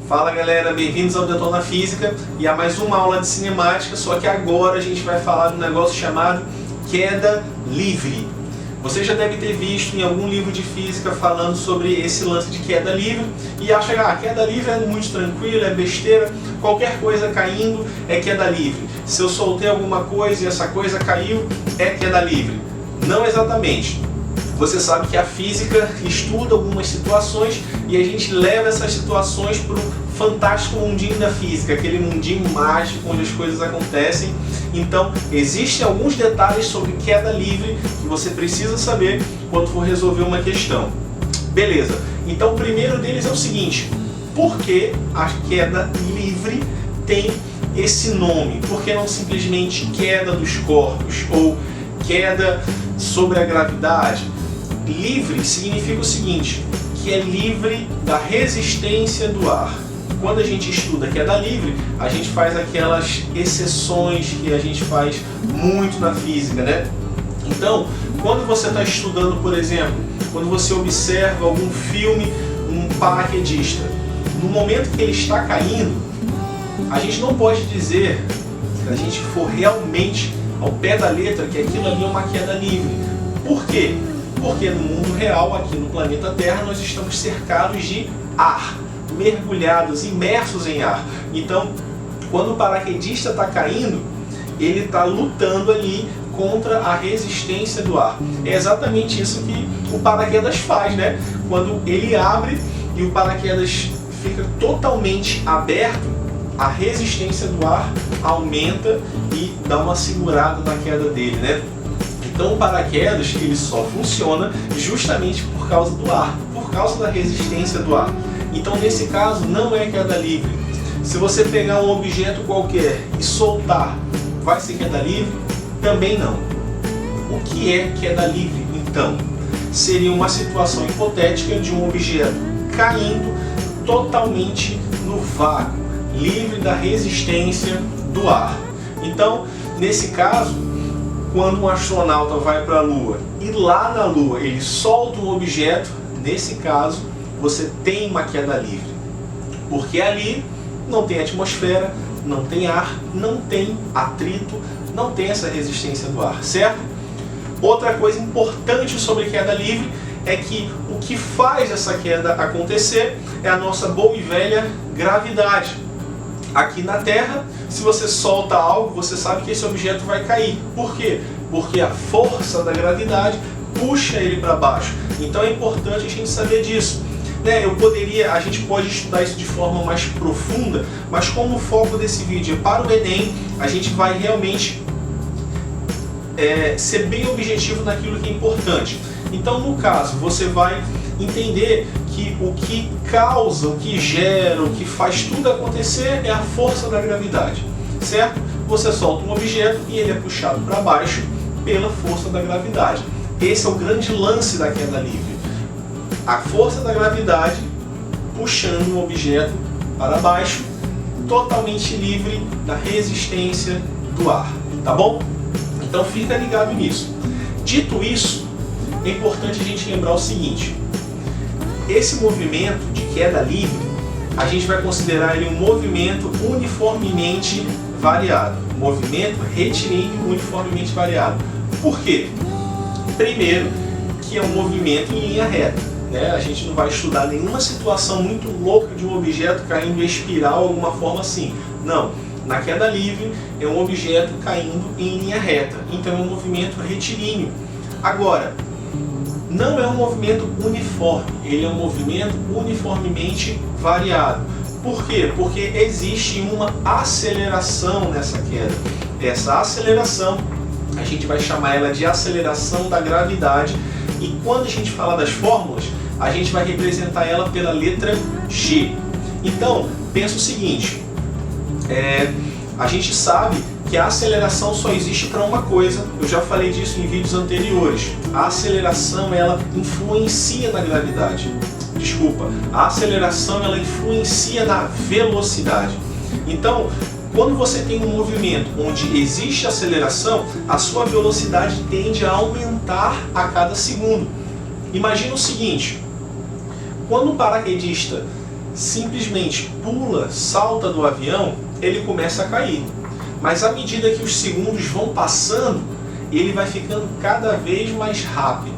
Fala galera, bem-vindos ao Detona Física e a mais uma aula de cinemática, só que agora a gente vai falar de um negócio chamado queda livre. Você já deve ter visto em algum livro de física falando sobre esse lance de queda livre e acha que queda livre é muito tranquilo, é besteira, qualquer coisa caindo é queda livre. Se eu soltei alguma coisa e essa coisa caiu, é queda livre. Não exatamente. Você sabe que a física estuda algumas situações e a gente leva essas situações para o fantástico mundinho da física, aquele mundinho mágico onde as coisas acontecem. Então, existem alguns detalhes sobre queda livre que você precisa saber quando for resolver uma questão. Beleza, então o primeiro deles é o seguinte: por que a queda livre tem esse nome? Por que não simplesmente queda dos corpos ou queda sobre a gravidade? Livre significa o seguinte, que é livre da resistência do ar. Quando a gente estuda queda livre, a gente faz aquelas exceções que a gente faz muito na física, né? Então, quando você está estudando, por exemplo, quando você observa algum filme, um paraquedista, no momento que ele está caindo, a gente não pode dizer, se a gente for realmente ao pé da letra, que aquilo ali é uma queda livre. Por quê? Porque no mundo real, aqui no planeta Terra, nós estamos cercados de ar, mergulhados, imersos em ar. Então, quando o paraquedista está caindo, ele está lutando ali contra a resistência do ar. É exatamente isso que o paraquedas faz, né? Quando ele abre e o paraquedas fica totalmente aberto, a resistência do ar aumenta e dá uma segurada na queda dele, né? Então o paraquedas ele só funciona justamente por causa do ar, por causa da resistência do ar. Então nesse caso não é queda livre. Se você pegar um objeto qualquer e soltar, vai ser queda livre? Também não. O que é queda livre então? Seria uma situação hipotética de um objeto caindo totalmente no vácuo, livre da resistência do ar. Então nesse caso, quando um astronauta vai para a Lua e lá na Lua ele solta um objeto, nesse caso você tem uma queda livre. Porque ali não tem atmosfera, não tem ar, não tem atrito, não tem essa resistência do ar, certo? Outra coisa importante sobre queda livre é que o que faz essa queda acontecer é a nossa boa e velha gravidade. Aqui na Terra, se você solta algo, você sabe que esse objeto vai cair. Por quê? Porque a força da gravidade puxa ele para baixo. Então é importante a gente saber disso. A gente pode estudar isso de forma mais profunda, mas como o foco desse vídeo é para o Enem, a gente vai realmente ser bem objetivo naquilo que é importante. Então, no caso, você vai entender que o que causa, o que gera, o que faz tudo acontecer é a força da gravidade, certo? Você solta um objeto e ele é puxado para baixo pela força da gravidade. Esse é o grande lance da queda livre. A força da gravidade puxando um objeto para baixo, totalmente livre da resistência do ar, tá bom? Então fica ligado nisso. Dito isso, é importante a gente lembrar o seguinte: esse movimento de queda livre, a gente vai considerar ele um movimento uniformemente variado. Movimento retilíneo uniformemente variado. Por quê? Primeiro, que é um movimento em linha reta, né? A gente não vai estudar nenhuma situação muito louca de um objeto caindo em espiral, alguma forma assim. Não. Na queda livre, é um objeto caindo em linha reta. Então é um movimento retilíneo. Agora, não é um movimento uniforme, ele é um movimento uniformemente variado. Por quê? Porque existe uma aceleração nessa queda. Essa aceleração, a gente vai chamar ela de aceleração da gravidade, e quando a gente fala das fórmulas, a gente vai representar ela pela letra G. Então, pensa o seguinte, a gente sabe que a aceleração só existe para uma coisa, eu já falei disso em vídeos anteriores. A aceleração, ela influencia na gravidade. Desculpa, a aceleração, ela influencia na velocidade. Então, quando você tem um movimento onde existe aceleração, a sua velocidade tende a aumentar a cada segundo. Imagina o seguinte, quando o paraquedista simplesmente pula, salta do avião, ele começa a cair. Mas à medida que os segundos vão passando, ele vai ficando cada vez mais rápido.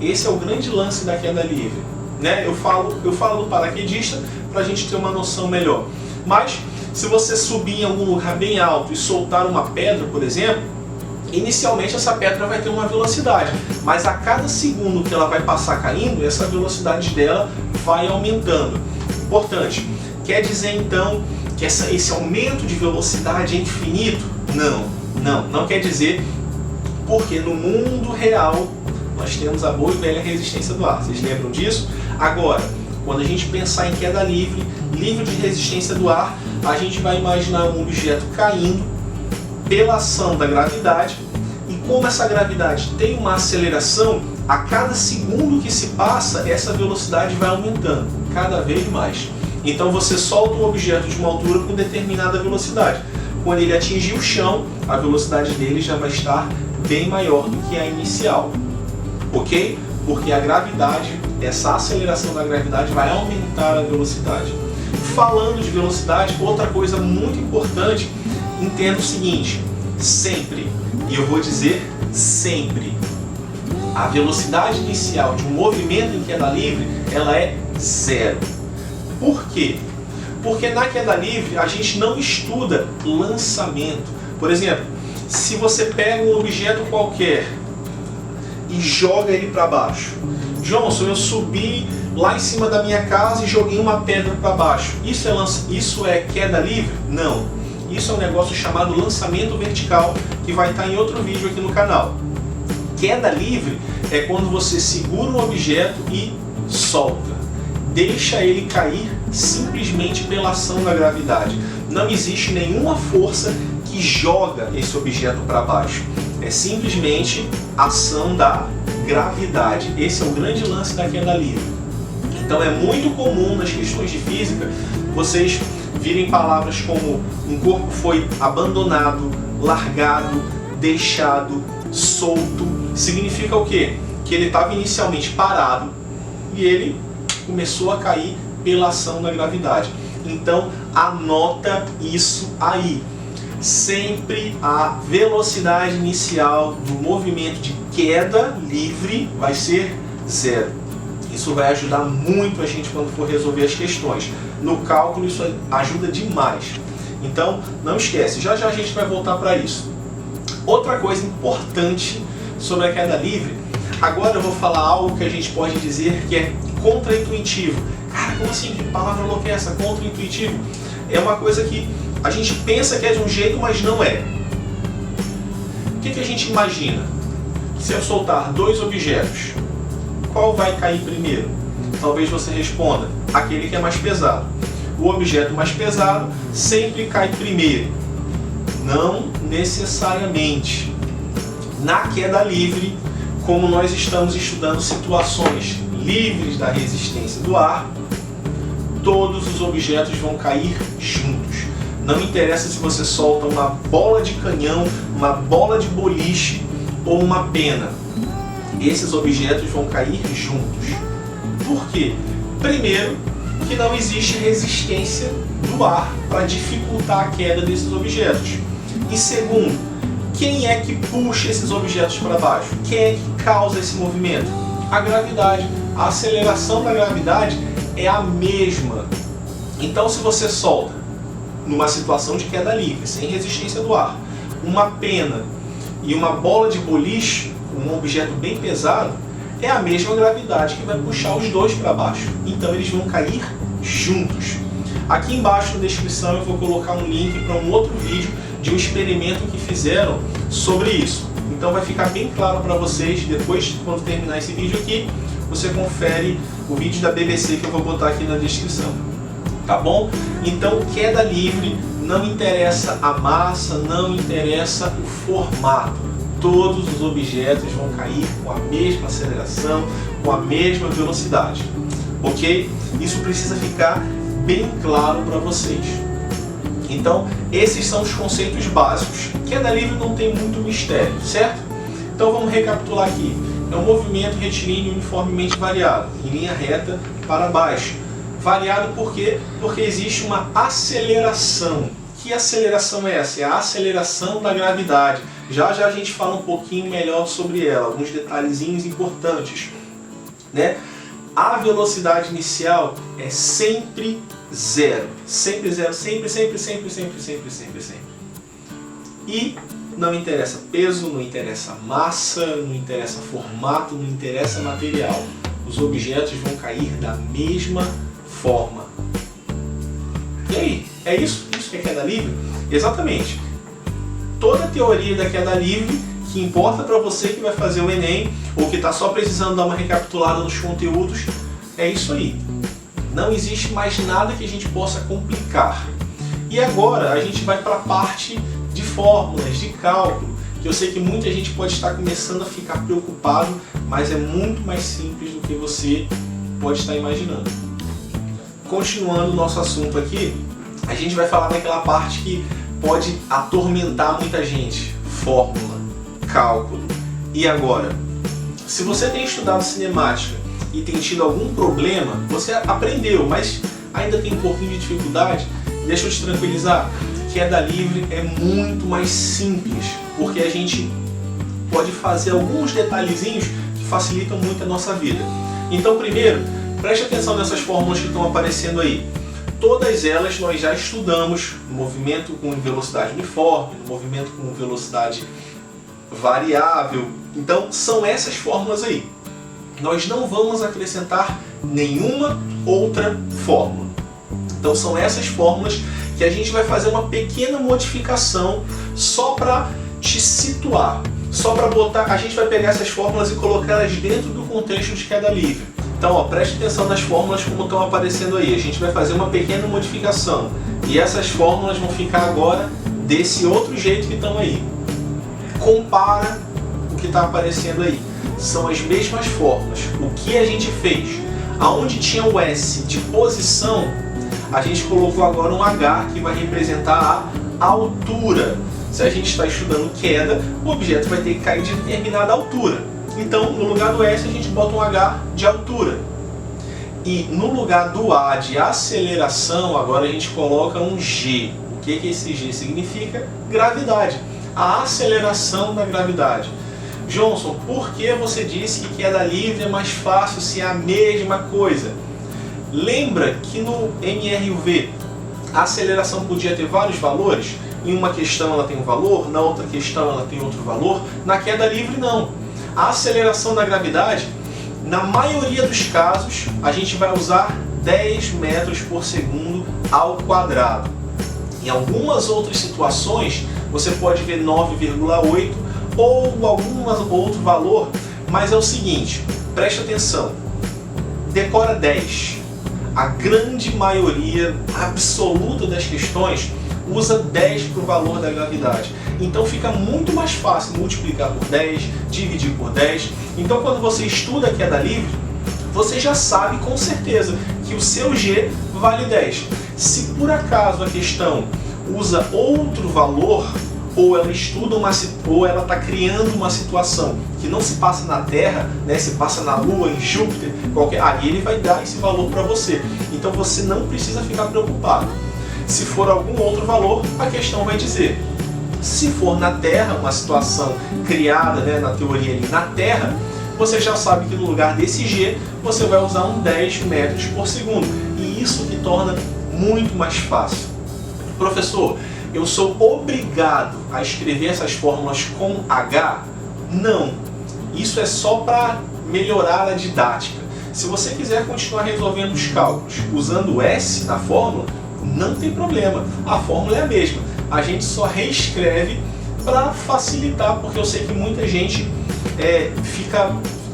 Esse é o grande lance da queda livre, né? Eu falo do paraquedista para a gente ter uma noção melhor. Mas se você subir em algum lugar bem alto e soltar uma pedra, por exemplo, inicialmente essa pedra vai ter uma velocidade, mas a cada segundo que ela vai passar caindo, essa velocidade dela vai aumentando. Importante, quer dizer então que esse aumento de velocidade é infinito? Não quer dizer, porque no mundo real nós temos a boa e velha resistência do ar. Vocês lembram disso? Agora, quando a gente pensar em queda livre, livre de resistência do ar, a gente vai imaginar um objeto caindo pela ação da gravidade, e como essa gravidade tem uma aceleração, a cada segundo que se passa, essa velocidade vai aumentando cada vez mais. Então você solta um objeto de uma altura com determinada velocidade. Quando ele atingir o chão, a velocidade dele já vai estar bem maior do que a inicial. Ok? Porque a gravidade, essa aceleração da gravidade vai aumentar a velocidade. Falando de velocidade, outra coisa muito importante, entenda o seguinte: sempre, e eu vou dizer sempre, a velocidade inicial de um movimento em queda livre, ela é zero. Por quê? Porque na queda livre a gente não estuda lançamento. Por exemplo, se você pega um objeto qualquer e joga ele para baixo. Johnson, eu subi lá em cima da minha casa e joguei uma pedra para baixo. Isso é queda livre? Não. Isso é um negócio chamado lançamento vertical, que vai estar em outro vídeo aqui no canal. Queda livre é quando você segura um objeto e solta. Deixa ele cair simplesmente pela ação da gravidade. Não existe nenhuma força que joga esse objeto para baixo. É simplesmente ação da gravidade. Esse é o grande lance da queda livre. Então é muito comum nas questões de física vocês virem palavras como um corpo foi abandonado, largado, deixado, solto. Significa o quê? Que ele estava inicialmente parado e ele começou a cair pela ação da gravidade. Então anota isso aí. Sempre a velocidade inicial do movimento de queda livre vai ser zero. Isso vai ajudar muito a gente quando for resolver as questões. No cálculo isso ajuda demais. Então não esquece, já já a gente vai voltar para isso. Outra coisa importante sobre a queda livre, agora eu vou falar algo que a gente pode dizer que é contra-intuitivo. Cara, como assim? Que palavra louca é essa? Contra-intuitivo? É uma coisa que a gente pensa que é de um jeito, mas não é. O que a gente imagina? Se eu soltar dois objetos, qual vai cair primeiro? Talvez você responda, aquele que é mais pesado. O objeto mais pesado sempre cai primeiro. Não necessariamente. Na queda livre, como nós estamos estudando situações livres da resistência do ar, todos os objetos vão cair juntos. Não interessa se você solta uma bola de canhão, uma bola de boliche ou uma pena. Esses objetos vão cair juntos. Por quê? Primeiro, que não existe resistência do ar para dificultar a queda desses objetos. E segundo, quem é que puxa esses objetos para baixo? Quem é que causa esse movimento? A gravidade. A aceleração da gravidade é a mesma. Então, se você solta numa situação de queda livre, sem resistência do ar, uma pena e uma bola de boliche, um objeto bem pesado, é a mesma gravidade que vai puxar os dois para baixo. Então eles vão cair juntos. Aqui embaixo na descrição eu vou colocar um link para um outro vídeo de um experimento que fizeram sobre isso. Então vai ficar bem claro para vocês, depois, quando terminar esse vídeo aqui, você confere o vídeo da BBC que eu vou botar aqui na descrição. Tá bom? Então, queda livre, não interessa a massa, não interessa o formato. Todos os objetos vão cair com a mesma aceleração, com a mesma velocidade. Ok? Isso precisa ficar bem claro para vocês. Então, esses são os conceitos básicos. Queda livre não tem muito mistério, certo? Então vamos recapitular aqui. É um movimento retilíneo uniformemente variado, em linha reta para baixo. Variado por quê? Porque existe uma aceleração. Que aceleração é essa? É a aceleração da gravidade. Já já a gente fala um pouquinho melhor sobre ela, alguns detalhezinhos importantes, né? A velocidade inicial é sempre zero. Sempre zero, sempre. E não interessa peso, não interessa massa, não interessa formato, não interessa material. Os objetos vão cair da mesma forma. E aí? É isso? Isso que é queda livre? Exatamente. Toda a teoria da queda livre, que importa para você que vai fazer o Enem, ou que está só precisando dar uma recapitulada nos conteúdos, é isso aí. Não existe mais nada que a gente possa complicar. E agora a gente vai para a parte de fórmulas, de cálculo, que eu sei que muita gente pode estar começando a ficar preocupado, mas é muito mais simples do que você pode estar imaginando. Continuando o nosso assunto aqui, a gente vai falar daquela parte que pode atormentar muita gente. Fórmula, cálculo. E agora? Se você tem estudado cinemática e tem tido algum problema, você aprendeu, mas ainda tem um pouquinho de dificuldade, deixa eu te tranquilizar. Queda livre é muito mais simples, porque a gente pode fazer alguns detalhezinhos que facilitam muito a nossa vida. Então, primeiro, preste atenção nessas fórmulas que estão aparecendo aí. Todas elas nós já estudamos no movimento com velocidade uniforme, no movimento com velocidade variável. Então, são essas fórmulas aí. Nós não vamos acrescentar nenhuma outra fórmula. Então, são essas fórmulas que a gente vai fazer uma pequena modificação só para te situar. Só para botar, a gente vai pegar essas fórmulas e colocá-las dentro do contexto de queda livre. Então, ó, preste atenção nas fórmulas como estão aparecendo aí. A gente vai fazer uma pequena modificação. E essas fórmulas vão ficar agora desse outro jeito que estão aí. Compara o que está aparecendo aí. São as mesmas fórmulas. O que a gente fez? Aonde tinha o S de posição, a gente colocou agora um H que vai representar a altura. Se a gente está estudando queda, o objeto vai ter que cair de determinada altura. Então, no lugar do S, a gente bota um H de altura. E no lugar do A de aceleração, agora a gente coloca um G. O que esse G significa? Gravidade. A aceleração da gravidade. Johnson, por que você disse que queda livre é mais fácil se é a mesma coisa? Lembra que no MRUV a aceleração podia ter vários valores? Em uma questão ela tem um valor, na outra questão ela tem outro valor. Na queda livre não. A aceleração da gravidade, na maioria dos casos, a gente vai usar 10 metros por segundo ao quadrado. Em algumas outras situações, você pode ver 9,8 ou algum outro valor, mas é o seguinte, preste atenção, decora 10. A grande maioria absoluta das questões usa 10 para o valor da gravidade. Então fica muito mais fácil multiplicar por 10, dividir por 10. Então quando você estuda a queda livre, você já sabe com certeza que o seu G vale 10. Se por acaso a questão usa outro valor, ou ela estuda ou ela está criando uma situação que não se passa na Terra, né, se passa na Lua, em Júpiter, aí ele vai dar esse valor para você. Então você não precisa ficar preocupado. Se for algum outro valor, a questão vai dizer. Se for na Terra, uma situação criada, né, na teoria ali na Terra, você já sabe que no lugar desse G, você vai usar um 10 metros por segundo. E isso que torna muito mais fácil. Professor, eu sou obrigado a escrever essas fórmulas com H? Não. Isso é só para melhorar a didática. Se você quiser continuar resolvendo os cálculos usando o S na fórmula, não tem problema. A fórmula é a mesma. A gente só reescreve para facilitar, porque eu sei que muita gente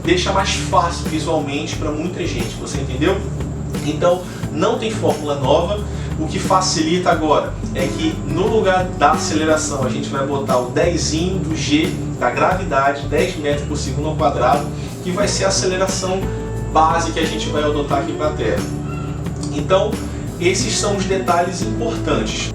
deixa mais fácil visualmente para muita gente. Você entendeu? Então, não tem fórmula nova. O que facilita agora é que no lugar da aceleração a gente vai botar o 10zinho do G da gravidade, 10 metros por segundo ao quadrado, que vai ser a aceleração base que a gente vai adotar aqui para a Terra. Então, esses são os detalhes importantes.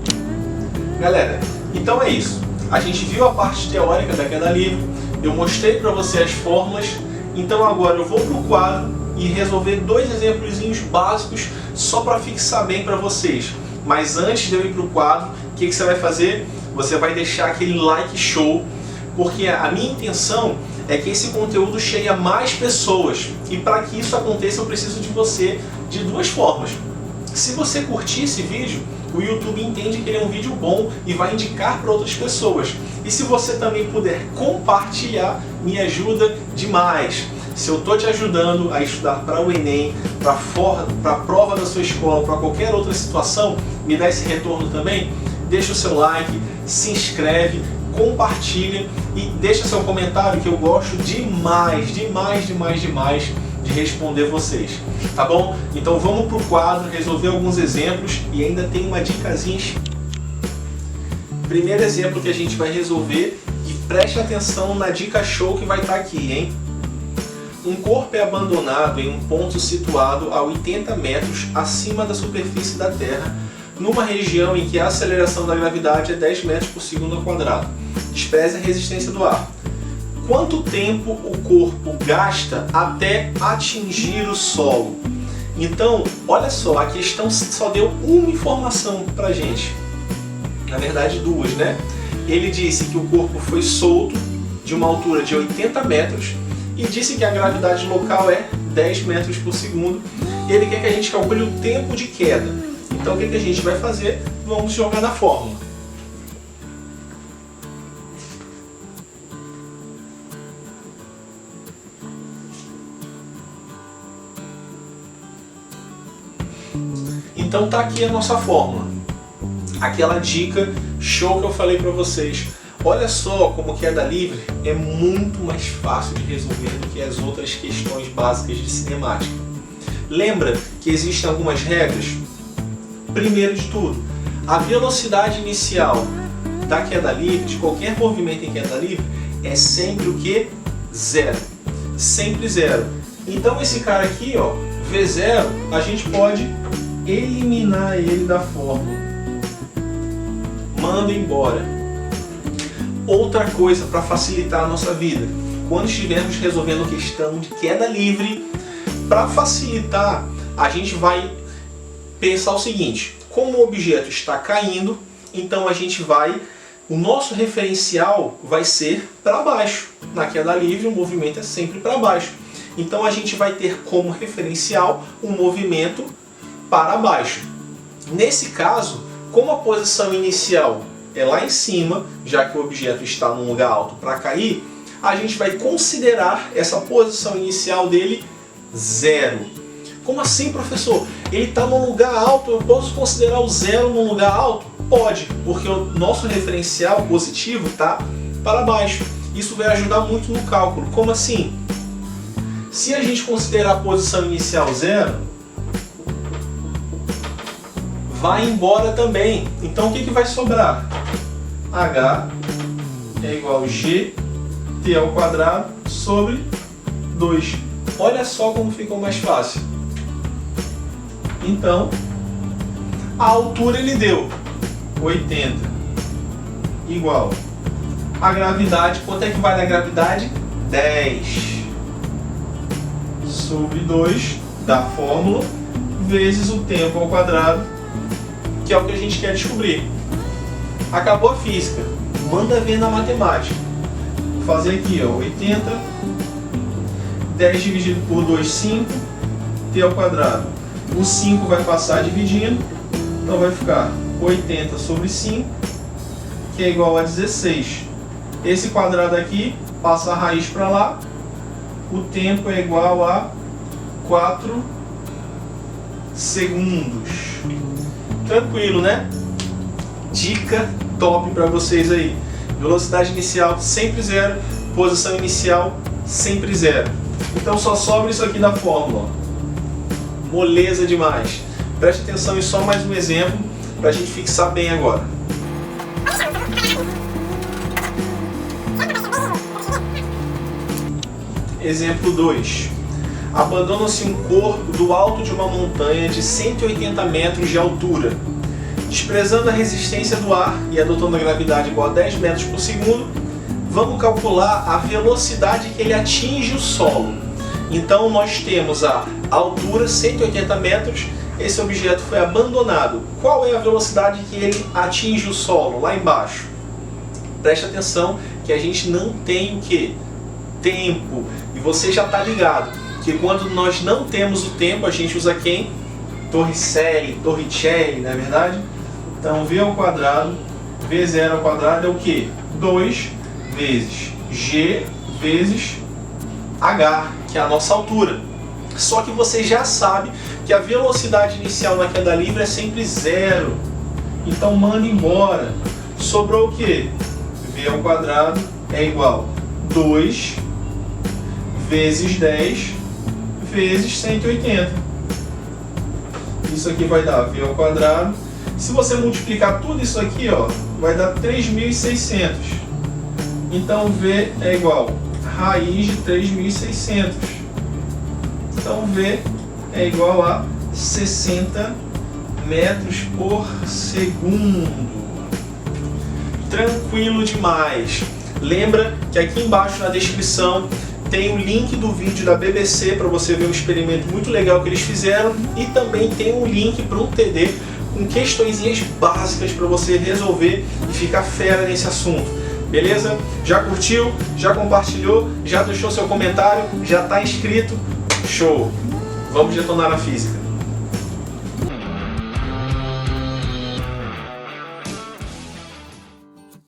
Galera, então é isso. A gente viu a parte teórica da queda livre, eu mostrei para você as fórmulas, então agora eu vou para o quadro e resolver 2 exemplos básicos só para fixar bem para vocês. Mas antes de eu ir para o quadro, o que você vai fazer? Você vai deixar aquele like show, porque a minha intenção é que esse conteúdo chegue a mais pessoas. E para que isso aconteça, eu preciso de você de 2 formas. Se você curtir esse vídeo, o YouTube entende que ele é um vídeo bom e vai indicar para outras pessoas. E se você também puder compartilhar, me ajuda demais. Se eu estou te ajudando a estudar para o Enem, para a prova da sua escola, para qualquer outra situação, me dá esse retorno também. Deixa o seu like, se inscreve, compartilha e deixa seu comentário, que eu gosto demais de responder vocês, tá bom? Então vamos para o quadro, resolver alguns exemplos e ainda tem uma dicasinha. Primeiro exemplo que a gente vai resolver, e preste atenção na dica show que vai estar aqui, hein? Um corpo é abandonado em um ponto situado a 80 metros acima da superfície da Terra, numa região em que a aceleração da gravidade é 10 metros por segundo ao quadrado. Despreze a resistência do ar. Quanto tempo o corpo gasta até atingir o solo? Então, olha só, a questão só deu uma informação pra gente. Na verdade, 2, né? Ele disse que o corpo foi solto de uma altura de 80 metros e disse que a gravidade local é 10 metros por segundo. Ele quer que a gente calcule o tempo de queda. Então, o que a gente vai fazer? Vamos jogar na fórmula. Então tá aqui a nossa fórmula, aquela dica show que eu falei para vocês. Olha só como queda livre é muito mais fácil de resolver do que as outras questões básicas de cinemática. Lembra que existem algumas regras? Primeiro de tudo, a velocidade inicial da queda livre, de qualquer movimento em queda livre, é sempre o que? 0. Sempre 0. Então esse cara aqui, ó, V0, a gente pode eliminar ele da fórmula. Manda embora. Outra coisa para facilitar a nossa vida, quando estivermos resolvendo questão de queda livre, para facilitar, a gente vai pensar o seguinte: como o objeto está caindo, então o nosso referencial vai ser para baixo. Na queda livre o movimento é sempre para baixo. Então a gente vai ter como referencial um movimento para baixo. Nesse caso, como a posição inicial é lá em cima, já que o objeto está num lugar alto para cair, a gente vai considerar essa posição inicial dele 0. Como assim, professor? Ele está num lugar alto, eu posso considerar o 0 num lugar alto? Pode, porque o nosso referencial positivo está para baixo. Isso vai ajudar muito no cálculo. Como assim? Se a gente considerar a posição inicial 0, vai embora também. Então o que vai sobrar? H é igual a GT ao quadrado sobre 2. Olha só como ficou mais fácil. Então, a altura ele deu 80 igual a gravidade. Quanto é que vai da gravidade? 10 sobre 2 da fórmula vezes o tempo ao quadrado, que é o que a gente quer descobrir. Acabou a física, manda ver na matemática. Vou fazer aqui, ó, 80, 10 dividido por 2, 5, t ao quadrado. O 5 vai passar dividindo, então vai ficar 80 sobre 5, que é igual a 16. Esse quadrado aqui passa a raiz para lá, o tempo é igual a 4 segundos. Tranquilo, né? Dica top para vocês aí. Velocidade inicial sempre 0, posição inicial sempre 0. Então só sobra isso aqui da fórmula. Ó. Moleza demais. Preste atenção em só mais um exemplo para a gente fixar bem agora. Exemplo 2. Abandona-se um corpo do alto de uma montanha de 180 metros de altura. Desprezando a resistência do ar e adotando a gravidade igual a 10 metros por segundo, vamos calcular a velocidade que ele atinge o solo. Então nós temos a altura 180 metros, esse objeto foi abandonado. Qual é a velocidade que ele atinge o solo, lá embaixo? Preste atenção que a gente não tem o quê? Tempo. E você já está ligado que quando nós não temos o tempo, a gente usa quem? Torricelli, não é verdade? Então v ao quadrado, v0 ao quadrado é o quê? 2 vezes g vezes h, que é a nossa altura. Só que você já sabe que a velocidade inicial na queda livre é sempre 0. Então manda embora. Sobrou o quê? V ao quadrado é igual a 2 vezes 10 vezes 180. Isso aqui vai dar V ao quadrado. Se você multiplicar tudo isso aqui, ó, vai dar 3.600. Então V é igual a raiz de 3.600. Então V é igual a 60 metros por segundo. Tranquilo demais. Lembra que aqui embaixo na descrição tem o link do vídeo da BBC para você ver um experimento muito legal que eles fizeram, e também tem um link para um TD com questõezinhas básicas para você resolver e ficar fera nesse assunto. Beleza? Já curtiu? Já compartilhou? Já deixou seu comentário? Já está inscrito? Show! Vamos detonar a física!